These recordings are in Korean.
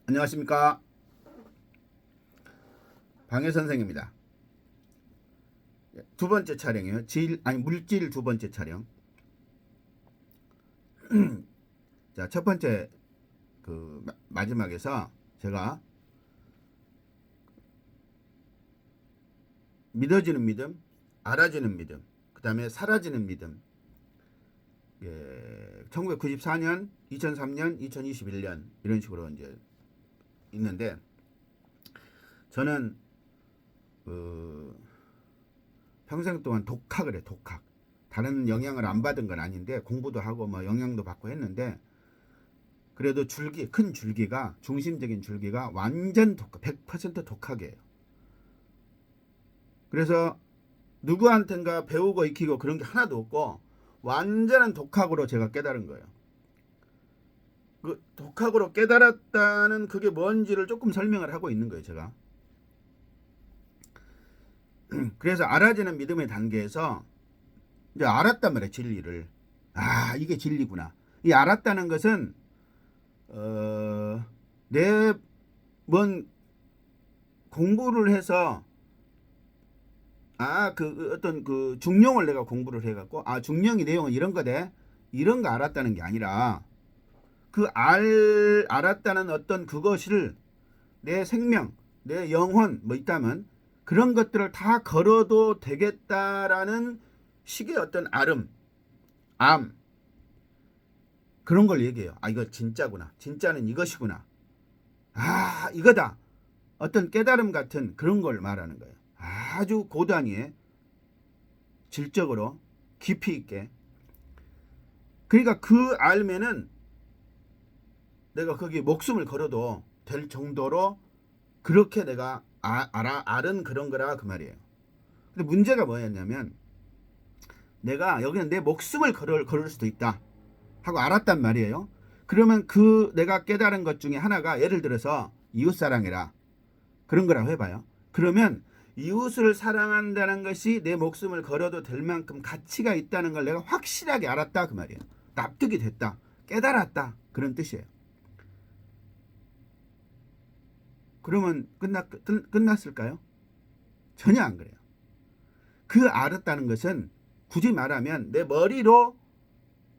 안녕하십니까. 방해 선생입니다. 두 번째 촬영이에요. 물질 두 번째 촬영. 자, 첫 번째 마지막에서 제가 믿어지는 믿음, 알아지는 믿음, 그 다음에 사라지는 믿음. 1994년, 2003년, 2021년 이런 식으로 이제 있는데, 저는 평생 동안 독학을 해. 독학. 다른 영향을 안 받은 건 아닌데 공부도 하고 뭐 영향도 받고 했는데, 그래도 큰 줄기가, 중심적인 줄기가 완전 독학, 100% 독학이에요. 그래서 누구한텐가 배우고 익히고 그런 게 하나도 없고 완전한 독학으로 제가 깨달은 거예요. 그 독학으로 깨달았다는 그게 뭔지를 조금 설명을 하고 있는 거예요, 제가. 그래서 알아지는 믿음의 단계에서 이제 알았단 말이에요, 진리를. 아, 이게 진리구나. 이 알았다는 것은 내 뭔 공부를 해서 어떤 중용을 내가 공부를 해갖고, 중용이 내용은 이런 거대, 이런 거 알았다는 게 아니라, 알았다는 어떤 그것을 내 생명, 내 영혼 뭐 있다면 그런 것들을 다 걸어도 되겠다라는 식의 어떤 암, 그런 걸 얘기해요. 이거 진짜구나. 진짜는 이것이구나. 이거다. 어떤 깨달음 같은 그런 걸 말하는 거예요. 아주 고단위에 질적으로 깊이 있게. 그러니까 그 알면은 내가 거기에 목숨을 걸어도 될 정도로 그렇게 내가 알은 그런 거라 그 말이에요. 근데 문제가 뭐였냐면, 내가 여기는 내 목숨을 걸을 수도 있다 하고 알았단 말이에요. 그러면 내가 깨달은 것 중에 하나가, 예를 들어서 이웃사랑해라 그런 거라고 해봐요. 그러면 이웃을 사랑한다는 것이 내 목숨을 걸어도 될 만큼 가치가 있다는 걸 내가 확실하게 알았다 그 말이에요. 납득이 됐다, 깨달았다, 그런 뜻이에요. 그러면 끝났을까요? 전혀 안 그래요. 알았다는 것은 굳이 말하면 내 머리로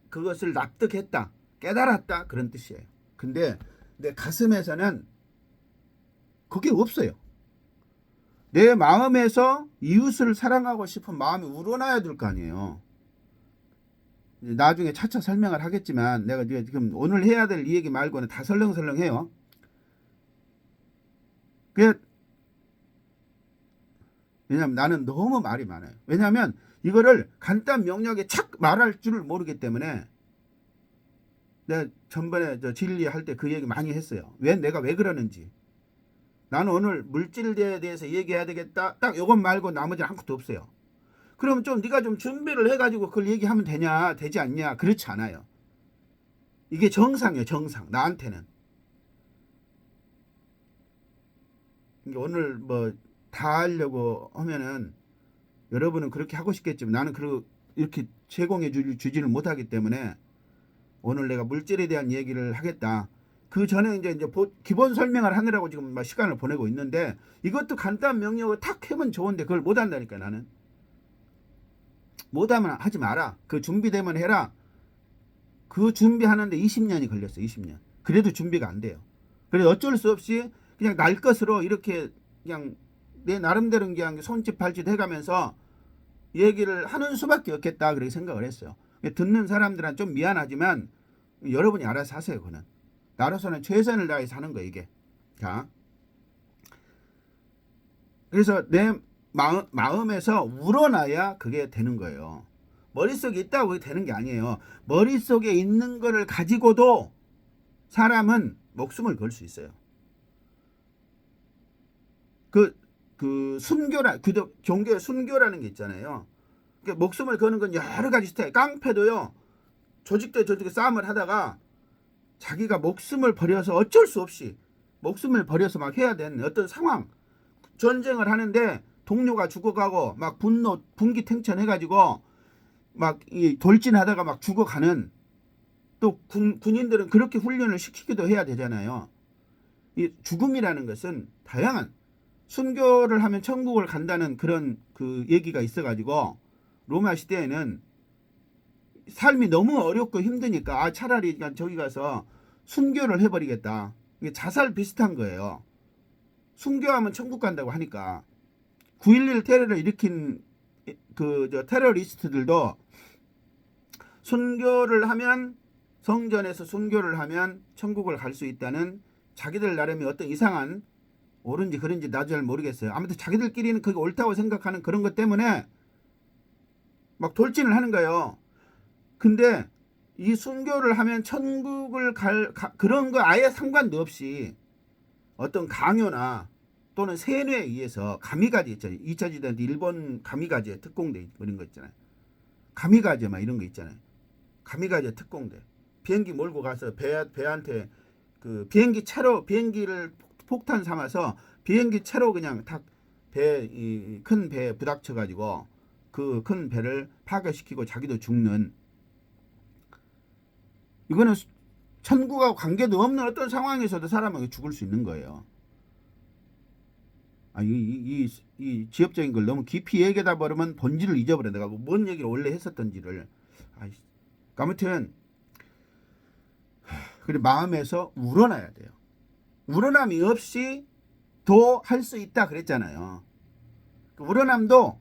그것을 납득했다, 깨달았다, 그런 뜻이에요. 근데 내 가슴에서는 그게 없어요. 내 마음에서 이웃을 사랑하고 싶은 마음이 우러나야 될 거 아니에요. 나중에 차차 설명을 하겠지만, 내가 지금 오늘 해야 될 이 얘기 말고는 다 설렁설렁해요. 왜냐면 나는 너무 말이 많아요. 왜냐면 이거를 간단 명료하게 착 말할 줄을 모르기 때문에. 내가 전번에 진리할 때 그 얘기 많이 했어요. 내가 왜 그러는지. 나는 오늘 물질에 대해서 얘기해야 되겠다, 딱 이것 말고 나머지는 아무것도 없어요. 그러면 네가 좀 준비를 해가지고 그걸 얘기하면 되지 않냐? 그렇지 않아요. 이게 정상이에요, 정상. 나한테는. 오늘 뭐 다 하려고 하면은 여러분은 그렇게 하고 싶겠지만, 나는 이렇게 제공해 주지를 못하기 때문에 오늘 내가 물질에 대한 얘기를 하겠다. 그 전에 이제 기본 설명을 하느라고 지금 막 시간을 보내고 있는데, 이것도 간단 명료하고 탁 하면 좋은데 그걸 못 한다니까. 나는 못하면 하지 마라. 그 준비되면 해라. 그 준비하는데 20년이 걸렸어. 20년. 그래도 준비가 안 돼요. 그래서 어쩔 수 없이 그냥 날 것으로 이렇게 그냥 내 나름대로 그냥 손짓 발짓 해가면서 얘기를 하는 수밖에 없겠다, 그렇게 생각을 했어요. 듣는 사람들은 좀 미안하지만 여러분이 알아서 하세요. 그거는 나로서는 최선을 다해서 하는 거예요, 이게. 자, 그래서 내 마음에서 우러나야 그게 되는 거예요. 머릿속에 있다고 그게 되는 게 아니에요. 머릿속에 있는 거를 가지고도 사람은 목숨을 걸 수 있어요. 종교의 순교라는 게 있잖아요. 그러니까 목숨을 거는 건 여러 가지 스타일. 깡패도요, 조직 대 조직의 싸움을 하다가 자기가 목숨을 버려서 어쩔 수 없이 목숨을 버려서 막 해야 되는 어떤 상황, 전쟁을 하는데 동료가 죽어가고 막 분기탱천해가지고 막 돌진하다가 막 죽어가는, 또 군인들은 그렇게 훈련을 시키기도 해야 되잖아요. 이 죽음이라는 것은 다양한 순교를 하면 천국을 간다는 그런 그 얘기가 있어가지고 로마 시대에는 삶이 너무 어렵고 힘드니까 차라리 그냥 저기 가서 순교를 해버리겠다. 이게 자살 비슷한 거예요. 순교하면 천국 간다고 하니까 9.11 테러를 일으킨 그 테러리스트들도 순교를 하면 성전에서 순교를 하면 천국을 갈 수 있다는 자기들 나름의 어떤 이상한 옳은지 그른지 나도 잘 모르겠어요. 아무튼 자기들끼리는 그게 옳다고 생각하는 그런 것 때문에 막 돌진을 하는 거예요. 근데 이 순교를 하면 천국을 그런 거 아예 상관도 없이 어떤 강요나 또는 세뇌에 의해서 가미가제 있잖아요. 2차 지대 일본 가미가제 특공대 이런 거 있잖아요. 가미가제 막 이런 거 있잖아요. 가미가제 특공대. 비행기 몰고 가서 배한테 그 비행기 채로 비행기를 폭탄 삼아서 비행기 채로 그냥 탁 큰 배에 부닥쳐 가지고 그 큰 배를 파괴시키고 자기도 죽는, 이거는 천국하고 관계도 없는 어떤 상황에서도 사람은 죽을 수 있는 거예요. 이 지엽적인 걸 너무 깊이 얘기하다 버리면 본질을 잊어버려. 내가 뭔 얘기를 원래 했었던지를. 아무튼 그래 마음에서 우러나야 돼요. 우러남이 없이 도 할 수 있다 그랬잖아요. 그 우러남도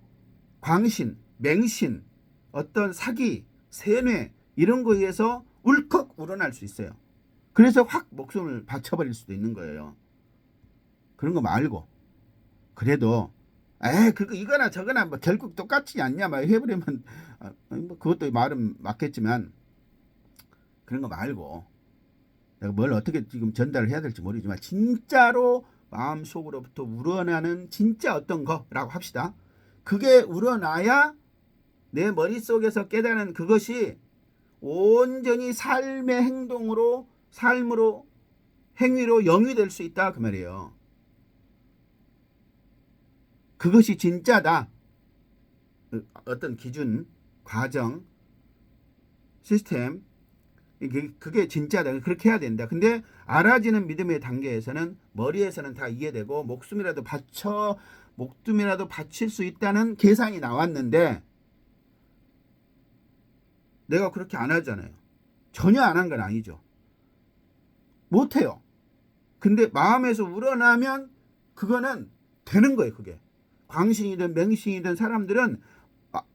광신, 맹신, 어떤 사기, 세뇌 이런 거에 의해서 울컥 우러날 수 있어요. 그래서 확 목숨을 바쳐버릴 수도 있는 거예요. 그런 거 말고 그래도 그거 이거나 저거나 뭐 결국 똑같지 않냐 막 해버리면 뭐 그것도 말은 맞겠지만 그런 거 말고 내가 뭘 어떻게 지금 전달을 해야 될지 모르지만 진짜로 마음속으로부터 우러나는 진짜 어떤 거라고 합시다. 그게 우러나야 내 머릿속에서 깨닫는 그것이 온전히 삶의 행동으로 삶으로 행위로 영위될 수 있다 그 말이에요. 그것이 진짜다. 어떤 기준, 과정, 시스템 그게 진짜다. 그렇게 해야 된다. 근데 알아지는 믿음의 단계에서는 머리에서는 다 이해되고 목숨이라도 바칠 수 있다는 계산이 나왔는데 내가 그렇게 안 하잖아요. 전혀 안 한 건 아니죠. 못해요. 근데 마음에서 우러나면 그거는 되는 거예요. 그게 광신이든 맹신이든 사람들은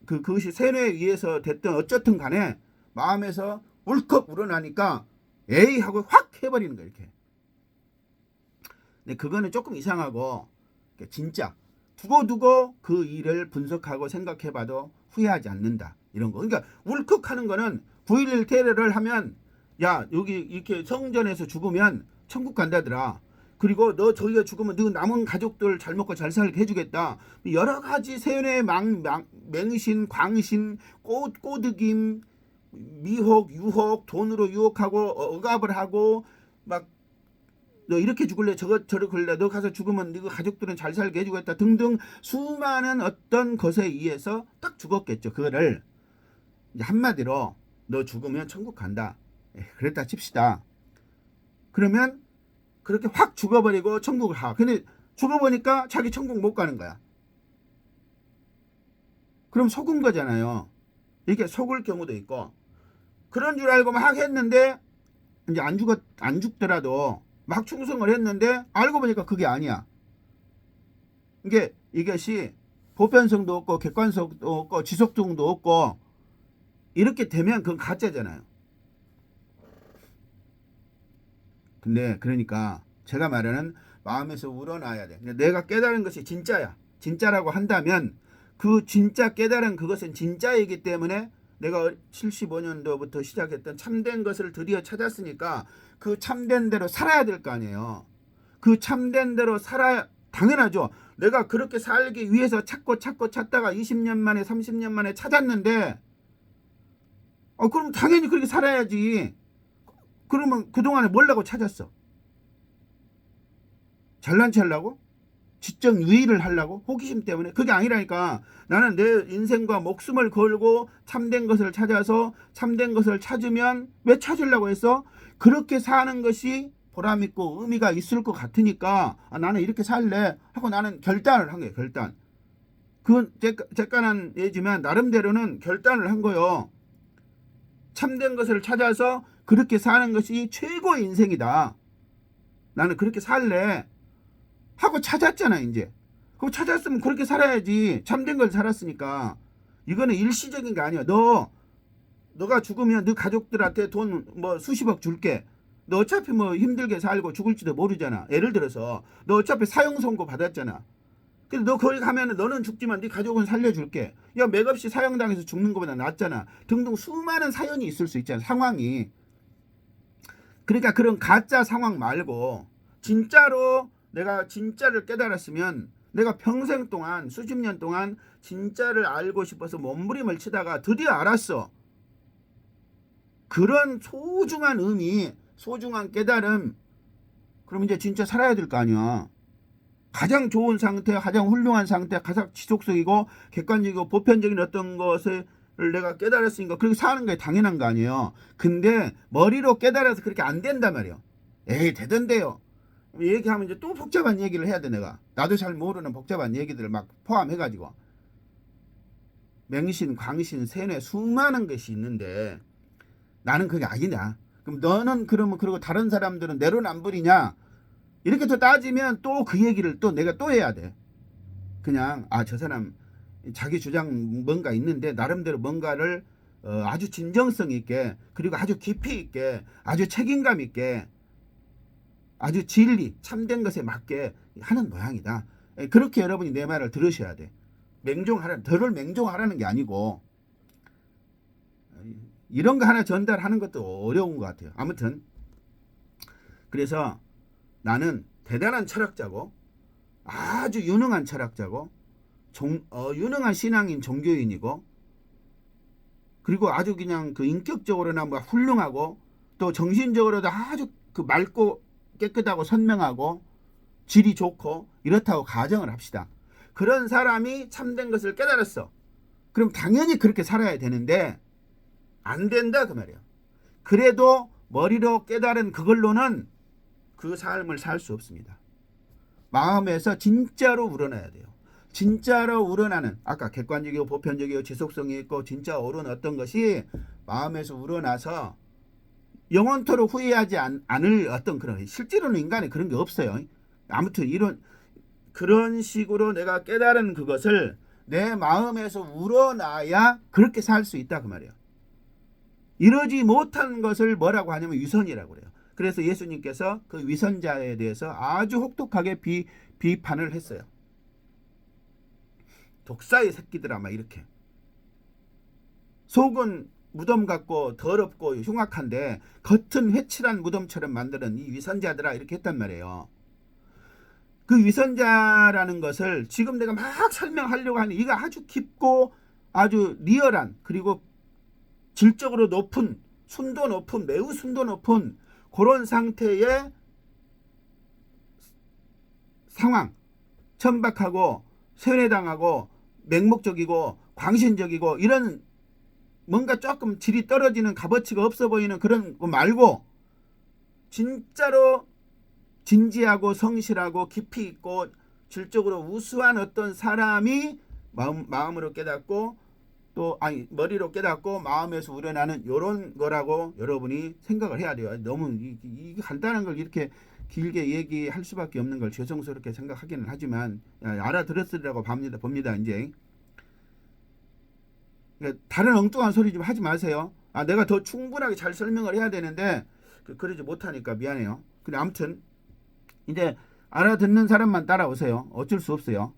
그것이 세뇌에 의해서 됐든 어쨌든 간에 마음에서 울컥 우러나니까 에이 하고 확 해버리는 거예요. 이렇게. 근데 그거는 조금 이상하고 진짜 두고두고 그 일을 분석하고 생각해봐도 후회하지 않는다. 이런 거. 그러니까 울컥하는 거는 9.11 테러를 하면 야 여기 이렇게 성전에서 죽으면 천국 간다더라. 그리고 너 저기가 죽으면 너 남은 가족들 잘 먹고 잘 살게 해주겠다. 여러 가지 세뇌 맹신 광신 꼬드김 미혹 유혹 돈으로 유혹하고 억압을 하고 막 너 이렇게 죽을래 저렇게 걸래 너 가서 죽으면 너 가족들은 잘 살게 해주겠다 등등 수많은 어떤 것에 의해서 딱 죽었겠죠. 그거를 이제 한마디로 너 죽으면 천국 간다. 그랬다 칩시다. 그러면 그렇게 확 죽어버리고 천국을 가. 근데 죽어보니까 자기 천국 못 가는 거야. 그럼 속은 거잖아요. 이렇게 속을 경우도 있고 그런 줄 알고 막 했는데 이제 안 죽더라도 막 충성을 했는데 알고 보니까 그게 아니야. 이것이 보편성도 없고 객관성도 없고 지속성도 없고 이렇게 되면 그건 가짜잖아요. 근데 그러니까 제가 말하는 마음에서 우러나야 돼. 내가 깨달은 것이 진짜야. 진짜라고 한다면 그 진짜 깨달은 그것은 진짜이기 때문에 내가 75년도부터 시작했던 참된 것을 드디어 찾았으니까 그 참된 대로 살아야 될 거 아니에요. 그 참된 대로 살아야 당연하죠. 내가 그렇게 살기 위해서 찾다가 20년 만에 30년 만에 찾았는데 그럼 당연히 그렇게 살아야지. 그러면 그동안에 뭘라고 찾았어? 잘난 체 하려고? 지적 유의를 하려고? 호기심 때문에? 그게 아니라니까. 나는 내 인생과 목숨을 걸고 참된 것을 찾아서 참된 것을 찾으면 왜 찾으려고 했어? 그렇게 사는 것이 보람 있고 의미가 있을 것 같으니까 나는 이렇게 살래 하고 나는 결단을 한 거예요. 결단. 그건 째깐한 예지만 나름대로는 결단을 한 거예요. 참된 것을 찾아서 그렇게 사는 것이 최고의 인생이다. 나는 그렇게 살래 하고 찾았잖아. 이제 그거 찾았으면 그렇게 살아야지. 참된 걸 살았으니까. 이거는 일시적인 게 아니야. 너가 죽으면 너 가족들한테 돈 뭐 수십억 줄게. 너 어차피 뭐 힘들게 살고 죽을지도 모르잖아. 예를 들어서 너 어차피 사형 선고 받았잖아. 근데 너 거기 가면은 너는 죽지만 네 가족은 살려줄게. 야, 맥없이 사형당해서 죽는 것보다 낫잖아. 등등 수많은 사연이 있을 수 있잖아. 상황이. 그러니까 그런 가짜 상황 말고 진짜로 내가 진짜를 깨달았으면 내가 평생 동안 수십 년 동안 진짜를 알고 싶어서 몸부림을 치다가 드디어 알았어. 그런 소중한 의미, 소중한 깨달음. 그럼 이제 진짜 살아야 될 거 아니야. 가장 좋은 상태, 가장 훌륭한 상태, 가장 지속적이고 객관적이고 보편적인 어떤 것을 내가 깨달았으니까 그렇게 사는 게 당연한 거 아니에요. 근데 머리로 깨달아서 그렇게 안 된단 말이에요. 에이, 되던데요. 얘기하면 이제 또 복잡한 얘기를 해야 돼. 내가 나도 잘 모르는 복잡한 얘기들을 막 포함해가지고 맹신, 광신, 세뇌 수많은 것이 있는데 나는 그게 아니냐. 그럼 너는 그러면 그러고 다른 사람들은 내로남불이냐? 이렇게 또 따지면 또 그 얘기를 또 내가 또 해야 돼. 그냥 저 사람 자기 주장 뭔가 있는데 나름대로 뭔가를 아주 진정성 있게 그리고 아주 깊이 있게 아주 책임감 있게 아주 진리 참된 것에 맞게 하는 모양이다. 그렇게 여러분이 내 말을 들으셔야 돼. 덜을 맹종하라는 게 아니고 이런 거 하나 전달하는 것도 어려운 것 같아요. 아무튼 그래서 나는 대단한 철학자고 아주 유능한 철학자고 유능한 신앙인 종교인이고 그리고 아주 그냥 그 인격적으로나 뭐 훌륭하고 또 정신적으로도 아주 그 맑고 깨끗하고 선명하고 질이 좋고 이렇다고 가정을 합시다. 그런 사람이 참된 것을 깨달았어. 그럼 당연히 그렇게 살아야 되는데 안 된다 그 말이에요. 그래도 머리로 깨달은 그걸로는 그 삶을 살 수 없습니다. 마음에서 진짜로 우러나야 돼요. 진짜로 우러나는 아까 객관적이고 보편적이고 지속성이 있고 진짜 옳은 어떤 것이 마음에서 우러나서 영원토록 후회하지 않을 어떤 그런 실제로는 인간에 그런 게 없어요. 아무튼 그런 식으로 내가 깨달은 그것을 내 마음에서 우러나야 그렇게 살 수 있다 그 말이에요. 이러지 못한 것을 뭐라고 하냐면 위선이라고 그래요. 그래서 예수님께서 그 위선자에 대해서 아주 혹독하게 비판을 했어요. 독사의 새끼들아 막 이렇게. 속은 무덤 같고 더럽고 흉악한데 겉은 회칠한 무덤처럼 만드는 이 위선자들아 이렇게 했단 말이에요. 그 위선자라는 것을 지금 내가 막 설명하려고 하는 이거 아주 깊고 아주 리얼한 그리고 질적으로 높은 순도 높은 매우 순도 높은 그런 상태의 상황 천박하고 세뇌당하고 맹목적이고 광신적이고 이런 뭔가 조금 질이 떨어지는 값어치가 없어 보이는 그런 거 말고 진짜로 진지하고 성실하고 깊이 있고 질적으로 우수한 어떤 사람이 마음으로 깨닫고 또 머리로 깨닫고 마음에서 우러나는 이런 거라고 여러분이 생각을 해야 돼요. 너무 이 간단한 걸 이렇게 길게 얘기할 수밖에 없는 걸 죄송스럽게 생각하기는 하지만 알아들었으리라고 봅니다. 이제 다른 엉뚱한 소리 좀 하지 마세요. 내가 더 충분하게 잘 설명을 해야 되는데 그러지 못하니까 미안해요. 근데 아무튼 이제 알아듣는 사람만 따라오세요. 어쩔 수 없어요.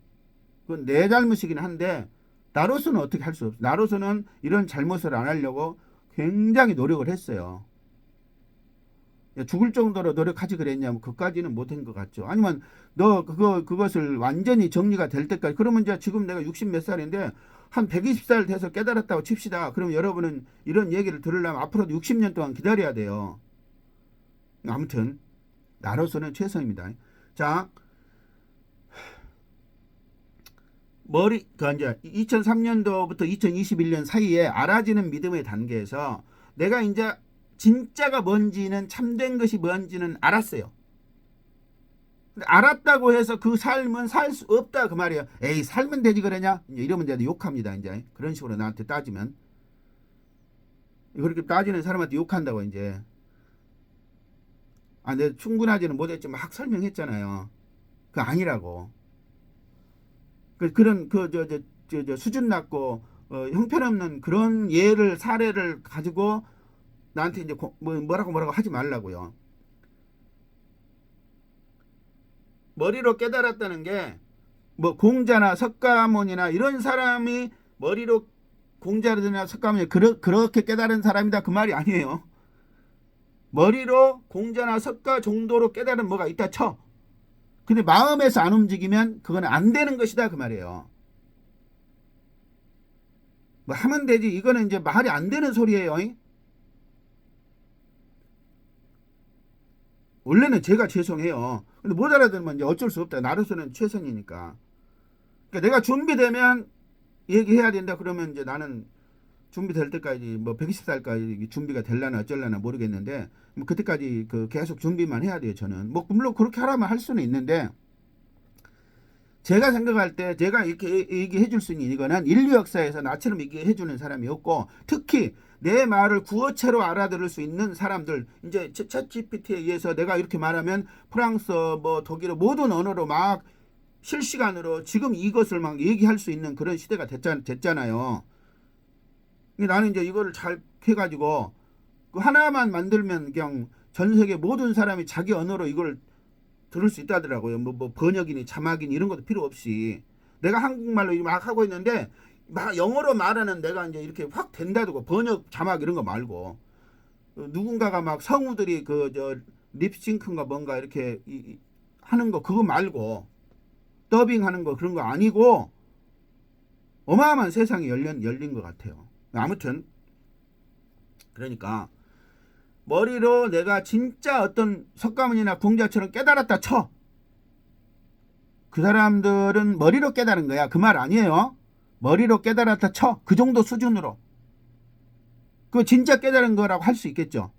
그건 내 잘못이긴 한데 나로서는 어떻게 할 수 없어요. 나로서는 이런 잘못을 안 하려고 굉장히 노력을 했어요. 죽을 정도로 노력하지 그랬냐면 그까지는 못한 것 같죠. 아니면 너 그것을 완전히 정리가 될 때까지 그러면 이제 지금 내가 60 몇 살인데 한 120살 돼서 깨달았다고 칩시다. 그럼 여러분은 이런 얘기를 들으려면 앞으로도 60년 동안 기다려야 돼요. 아무튼 나로서는 최선입니다. 자, 이제 2003년도부터 2021년 사이에 알아지는 믿음의 단계에서 내가 이제 진짜가 뭔지는, 참된 것이 뭔지는 알았어요. 근데 알았다고 해서 그 삶은 살 수 없다 그 말이에요. 에이, 살면 되지 그러냐? 이러면 내가 욕합니다. 이제 그런 식으로 나한테 따지면, 그렇게 따지는 사람한테 욕한다고 이제. 아, 내가 충분하지는 못했지 막 설명했잖아요. 그 아니라고. 그런 수준 낮고 형편없는 그런 예를 사례를 가지고 나한테 이제 뭐라고 하지 말라고요. 머리로 깨달았다는 게 뭐 공자나 석가모니나 이런 사람이 머리로, 공자나 석가모니 그렇게 깨달은 사람이다 그 말이 아니에요. 머리로 공자나 석가 정도로 깨달은 뭐가 있다 쳐. 근데 마음에서 안 움직이면 그건 안 되는 것이다 그 말이에요. 뭐 하면 되지, 이거는 이제 말이 안 되는 소리예요. 원래는 제가 죄송해요. 근데 못 알아들으면 이제 어쩔 수 없다. 나로서는 최선이니까. 그러니까 내가 준비되면 얘기해야 된다 그러면 이제 나는 준비될 때까지 뭐 120살까지 준비가 될라나 어쩔라나 모르겠는데, 뭐 그때까지 그 계속 준비만 해야 돼요. 저는 뭐 물론 그렇게 하라면 할 수는 있는데, 제가 생각할 때 제가 이렇게 얘기해 줄 수 있는 이거는 인류 역사에서 나처럼 얘기해 주는 사람이 없고, 특히 내 말을 구어체로 알아들을 수 있는 사람들, 이제 챗GPT에 의해서 내가 이렇게 말하면 프랑스어, 뭐 독일어 모든 언어로 막 실시간으로 지금 이것을 막 얘기할 수 있는 그런 시대가 됐잖아요. 나는 이제 이거를 잘 해가지고 하나만 만들면 그냥 전 세계 모든 사람이 자기 언어로 이걸 들을 수 있다더라고요. 뭐 번역이니 자막이니 이런 것도 필요 없이. 내가 한국말로 막 하고 있는데 막 영어로 말하는 내가 이제 이렇게 확 된다고, 번역 자막 이런 거 말고. 누군가가 막 성우들이 립싱크인가 뭔가 이렇게 하는 거 그거 말고, 더빙 하는 거 그런 거 아니고 어마어마한 세상이 열린 것 같아요. 아무튼 그러니까 머리로 내가 진짜 어떤 석가모니나 공자처럼 깨달았다 쳐. 그 사람들은 머리로 깨달은 거야. 그 말 아니에요. 머리로 깨달았다 쳐. 그 정도 수준으로. 그 진짜 깨달은 거라고 할 수 있겠죠.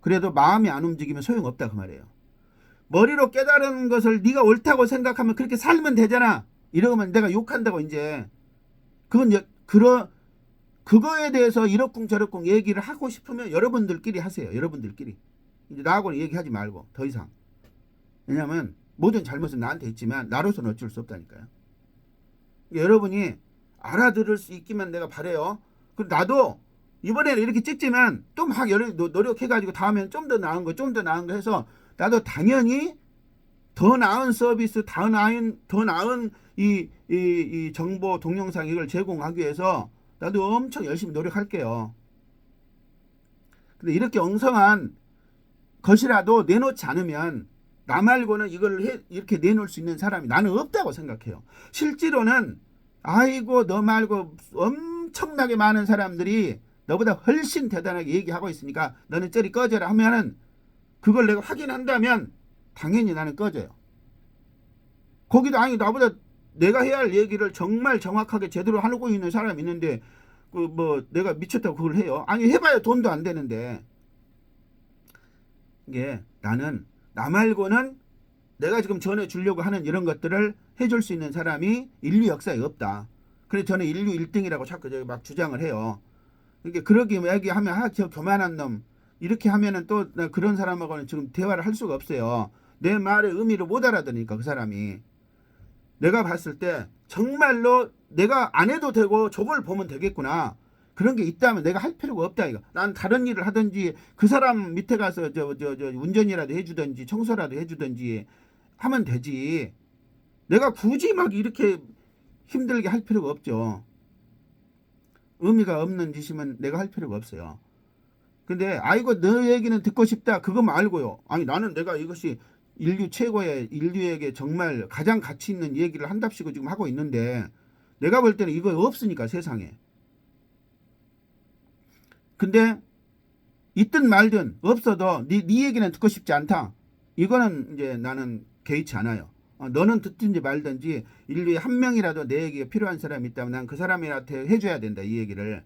그래도 마음이 안 움직이면 소용없다 그 말이에요. 머리로 깨달은 것을 네가 옳다고 생각하면 그렇게 살면 되잖아. 이러면 내가 욕한다고 이제. 그건 그거에 대해서 이러쿵저러쿵 얘기를 하고 싶으면 여러분들끼리 하세요. 여러분들끼리. 이제 나하고는 얘기하지 말고 더 이상. 왜냐면 모든 잘못은 나한테 있지만 나로서는 어쩔 수 없다니까요. 여러분이 알아들을 수 있기만 내가 바래요. 그리고 나도 이번에는 이렇게 찍지만 또 막 노력해가지고 다음에는 좀 더 나은 거 해서 나도 당연히 더 나은 서비스, 더 나은 이 정보 동영상 이걸 제공하기 위해서 나도 엄청 열심히 노력할게요. 근데 이렇게 엉성한 것이라도 내놓지 않으면 나 말고는 이걸 이렇게 내놓을 수 있는 사람이 나는 없다고 생각해요. 실제로는 아이고 너 말고 엄청나게 많은 사람들이 너보다 훨씬 대단하게 얘기하고 있으니까 너는 저리 꺼져라 하면은, 그걸 내가 확인한다면 당연히 나는 꺼져요. 거기도 아니 나보다 내가 해야 할 얘기를 정말 정확하게 제대로 하고 있는 사람이 있는데 내가 미쳤다고 그걸 해요? 아니 해봐야 돈도 안 되는데. 이게 나는 나 말고는 내가 지금 전해주려고 하는 이런 것들을 해줄 수 있는 사람이 인류 역사에 없다. 그래서 저는 인류 1등이라고 자꾸 막 주장을 해요. 그러니까 그러기 얘기하면 저 교만한 놈 이렇게 하면은 또 그런 사람하고는 지금 대화를 할 수가 없어요. 내 말의 의미를 못 알아들으니까 그 사람이. 내가 봤을 때 정말로 내가 안 해도 되고 저걸 보면 되겠구나. 그런 게 있다면 내가 할 필요가 없다 이거. 난 다른 일을 하든지 그 사람 밑에 가서 저 운전이라도 해주든지 청소라도 해주든지 하면 되지. 내가 굳이 막 이렇게 힘들게 할 필요가 없죠. 의미가 없는 짓이면 내가 할 필요가 없어요. 근데 아이고 너 얘기는 듣고 싶다 그거 말고요. 아니 나는 내가 이것이 인류 최고의, 인류에게 정말 가장 가치 있는 얘기를 한답시고 지금 하고 있는데, 내가 볼 때는 이거 없으니까 세상에. 근데 있든 말든 없어도 네 얘기는 듣고 싶지 않다. 이거는 이제 나는 개의치 않아요. 너는 듣든지 말든지 인류에 한 명이라도 내 얘기가 필요한 사람이 있다면 난 그 사람한테 해줘야 된다 이 얘기를.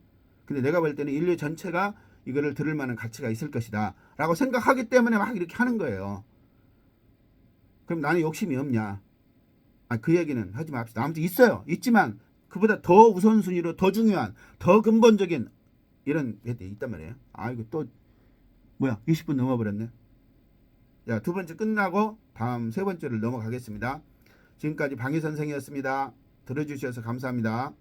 근데 내가 볼 때는 인류 전체가 이거를 들을 만한 가치가 있을 것이다 라고 생각하기 때문에 막 이렇게 하는 거예요. 그럼 나는 욕심이 없냐? 그 얘기는 하지 맙시다. 아무튼 있어요. 있지만 그보다 더 우선순위로 더 중요한 더 근본적인 이런 게 있단 말이에요. 이거 또 뭐야 20분 넘어버렸네. 자, 두 번째 끝나고 다음 세 번째를 넘어가겠습니다. 지금까지 방희 선생이었습니다. 들어주셔서 감사합니다.